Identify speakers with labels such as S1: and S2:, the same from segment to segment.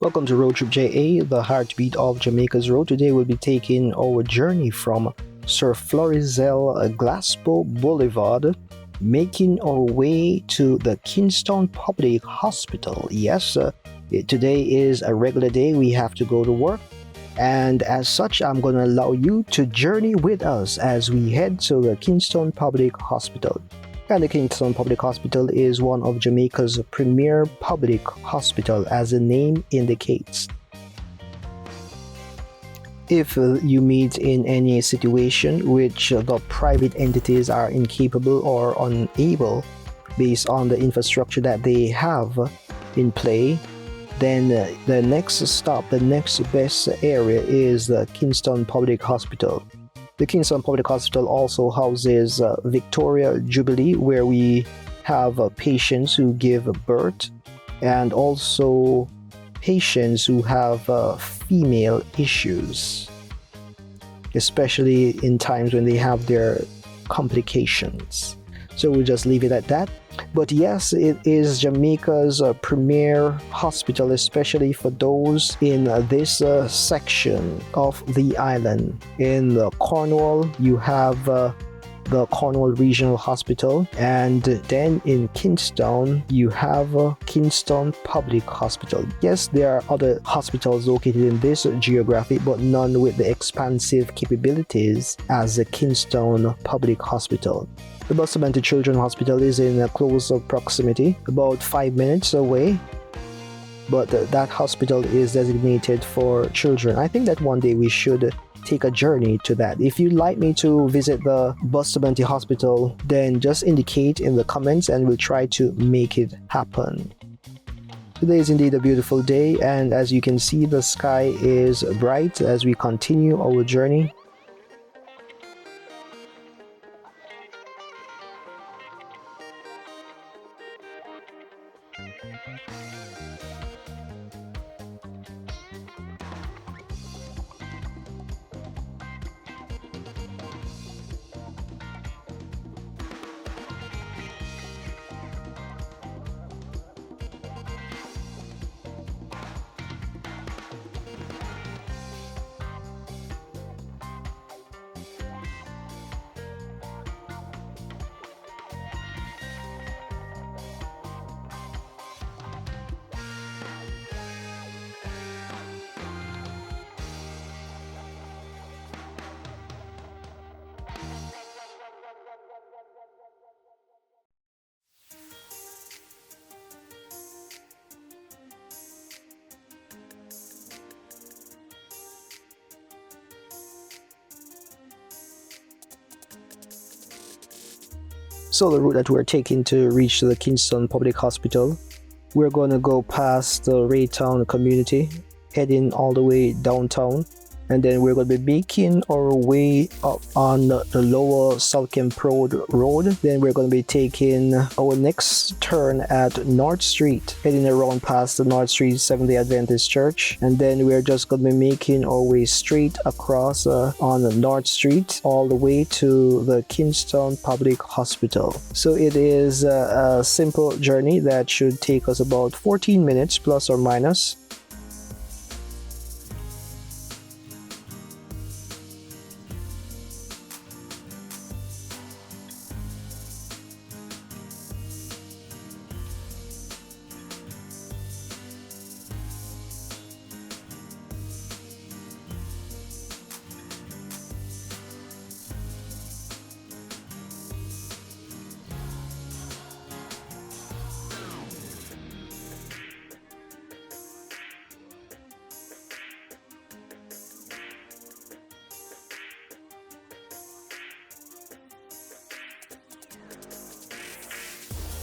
S1: Welcome to RoadTripja, the heartbeat of Jamaica's road. Today we'll be taking our journey from Sir Florizel Glasgow Boulevard, making our way to the Kingston Public Hospital. Yes, today is a regular day. We have to go to work. And as such, I'm going to allow you to journey with us as we head to the Kingston Public Hospital. And the Kingston Public Hospital is one of Jamaica's premier public hospital, as the name indicates. If you meet in any situation which the private entities are incapable or unable based on the infrastructure that they have in play, then the next stop, the next best area is the Kingston Public Hospital. The Kingston Public Hospital also houses Victoria Jubilee, where we have patients who give birth, and also patients who have female issues, especially in times when they have their complications. So we'll just leave it at that. But yes, it is Jamaica's premier hospital, especially for those in this section of the island. In Cornwall, you have the Cornwall Regional Hospital, and then in Kingston, you have Kingston Public Hospital. Yes, there are other hospitals located in this geography, but none with the expansive capabilities as the Kingston Public Hospital. The Bustamante Children's Hospital is in close proximity, about 5 minutes away, but that hospital is designated for children. I think that one day we should take a journey to that. If you'd like me to visit the Bustamante Hospital, then just indicate in the comments and we'll try to make it happen. Today is indeed a beautiful day, and as you can see, the sky is bright as we continue our journey. So the route that we're taking to reach the Kingston Public Hospital, we're going to go past the Rae Town community, heading all the way downtown, and then we're going to be making our way up on the lower South Kemp Road. Then we're going to be taking our next turn at North Street, heading around past the North Street Seventh-day Adventist Church, and then we're just going to be making our way straight across on North Street all the way to the Kingston Public Hospital. So it is a simple journey that should take us about 14 minutes plus or minus.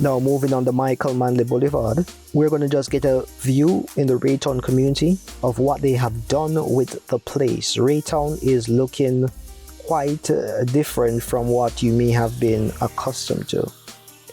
S1: Now moving on the Manley Boulevard, we're going to just get a view in the Rae Town community of what they have done with the place. Rae Town is looking quite different from what you may have been accustomed to.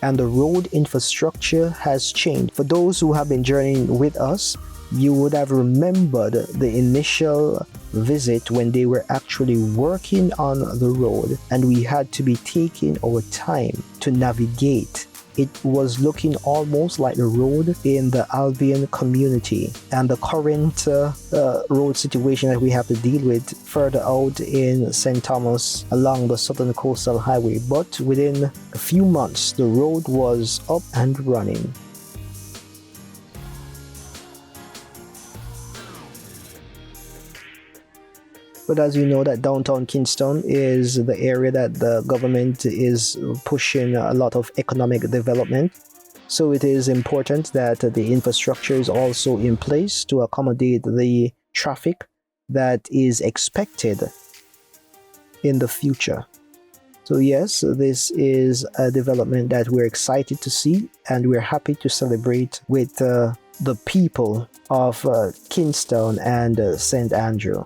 S1: And the road infrastructure has changed. For those who have been journeying with us, you would have remembered the initial visit when they were actually working on the road and we had to be taking our time to navigate it was looking almost like the road in the Albion community. And the current road situation that we have to deal with further out in St. Thomas along the Southern Coastal Highway. But within a few months, the road was up and running. But as you know, that downtown Kingston is the area that the government is pushing a lot of economic development. So it is important that the infrastructure is also in place to accommodate the traffic that is expected in the future. So yes, this is a development that we're excited to see, and we're happy to celebrate with the people of Kingston and St. Andrew.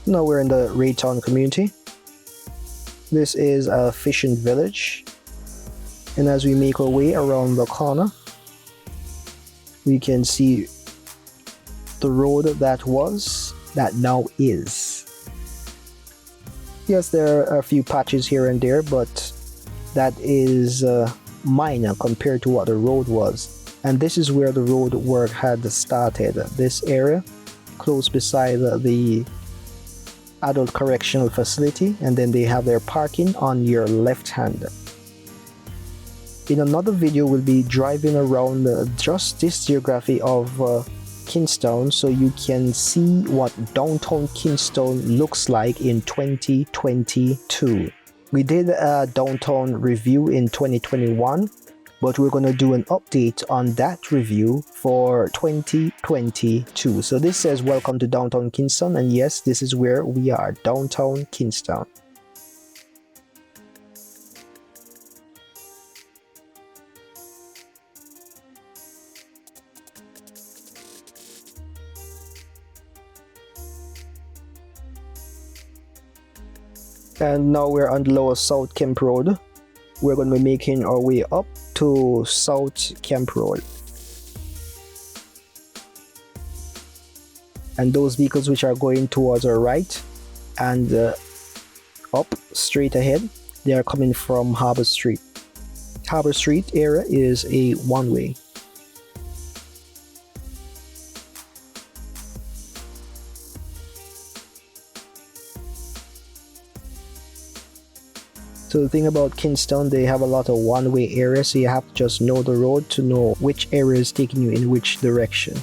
S1: Now we're in the Rae Town community. This is a fishing village, and as we make our way around the corner, we can see the road that now is. Yes, there are a few patches here and there, but that is minor compared to what the road was. And this is where the road work had started. This area, close beside the adult correctional facility, and then they have their parking on your left hand. In another video, we'll be driving around just this geography of Kingston, so you can see what downtown Kingston looks like in 2022. We did a downtown review in 2021, but we're going to do an update on that review for 2022. So this says welcome to downtown Kingston, and yes, this is where we are, downtown Kingston. And now we're on the lower South Kemp Road. We're going to be making our way up to South Kemp Road. And those vehicles which are going towards our right and up straight ahead, they are coming from Harbour Street. Harbour Street area is a one-way. So the thing about Kingston, they have a lot of one-way areas, so you have to just know the road to know which area is taking you in which direction.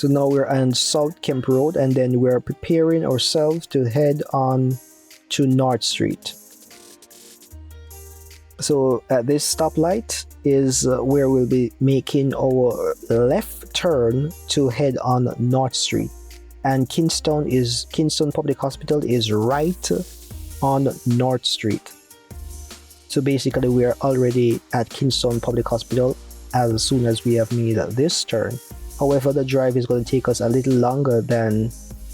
S1: So now we're on South Kemp Road, and then we're preparing ourselves to head on to North Street. So at this stoplight is where we'll be making our left turn to head on North Street. And Kingston Public Hospital is right on North Street. So basically we're already at Kingston Public Hospital as soon as we have made this turn. However, the drive is going to take us a little longer than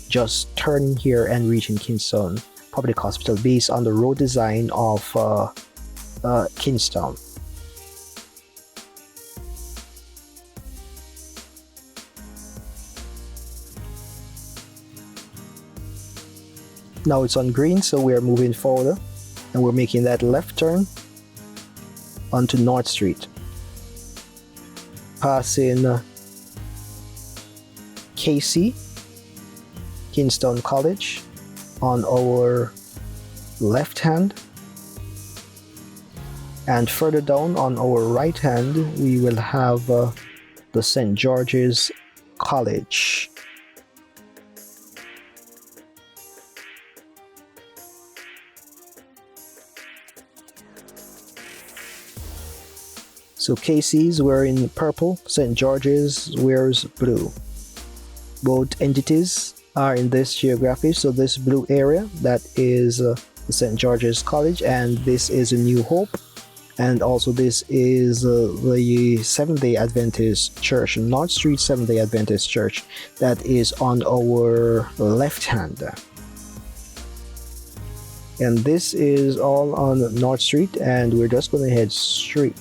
S1: just turning here and reaching Kingston Public Hospital based on the road design of Kingston. Now it's on green, so we're moving forward and we're making that left turn onto North Street, passing KC, Kingston College, on our left hand, and further down on our right hand we will have the St. George's College. So KC's wearing purple, St. George's wears blue. Both entities are in this geography, so this blue area, that is the St. George's College, and this is a New Hope, and also this is the Seventh-day Adventist Church, North Street Seventh-day Adventist Church, that is on our left hand. And this is all on North Street, and we're just going to head straight.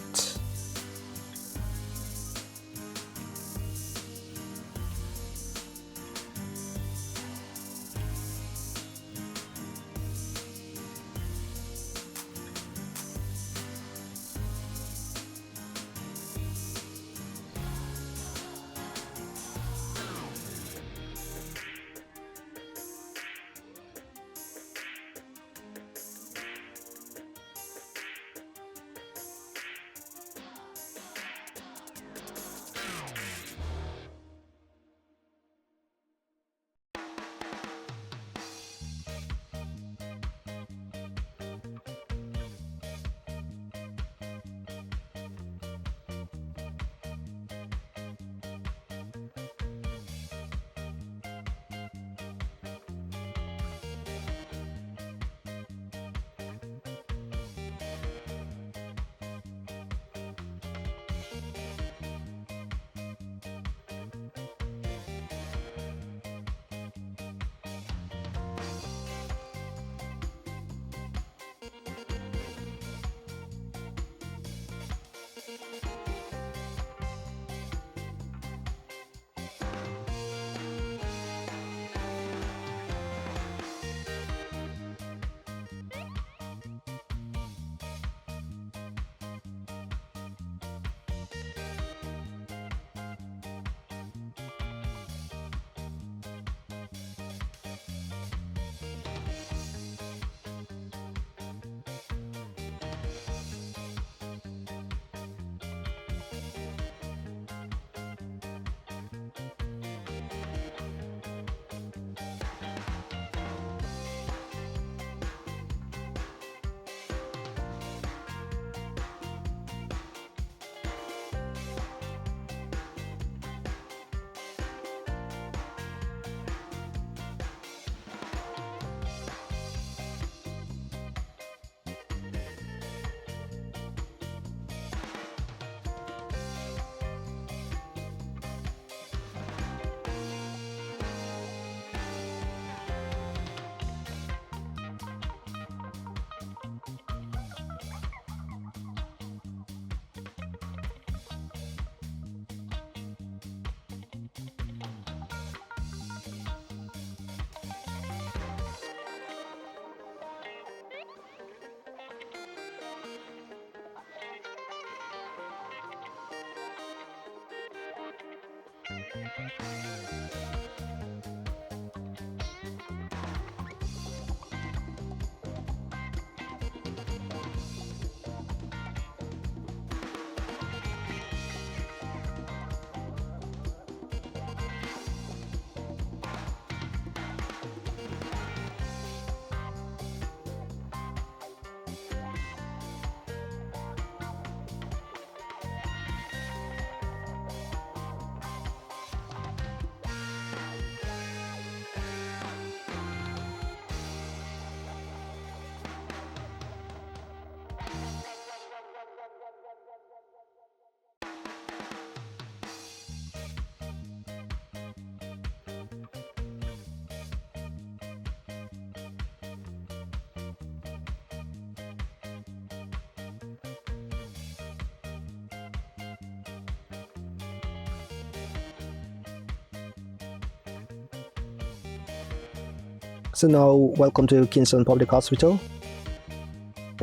S1: So now, welcome to Kingston Public Hospital,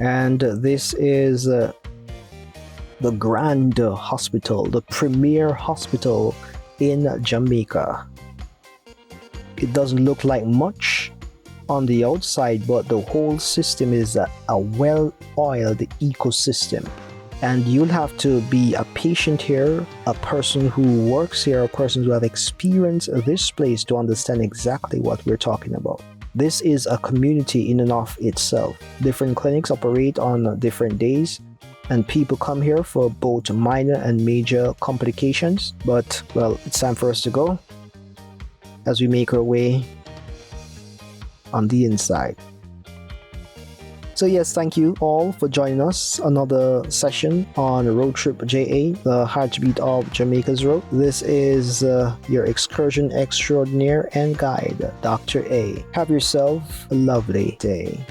S1: and this is the grand hospital, the premier hospital in Jamaica. It doesn't look like much on the outside, but the whole system is a well-oiled ecosystem. And you'll have to be a patient here, a person who works here, a person who have experienced this place to understand exactly what we're talking about. This is a community in and of itself. Different clinics operate on different days, and people come here for both minor and major complications. But, well, it's time for us to go as we make our way on the inside. So yes, thank you all for joining us. Another session on RoadTripja, the heartbeat of Jamaica's road. This is your excursion extraordinaire and guide, Dr. A. Have yourself a lovely day.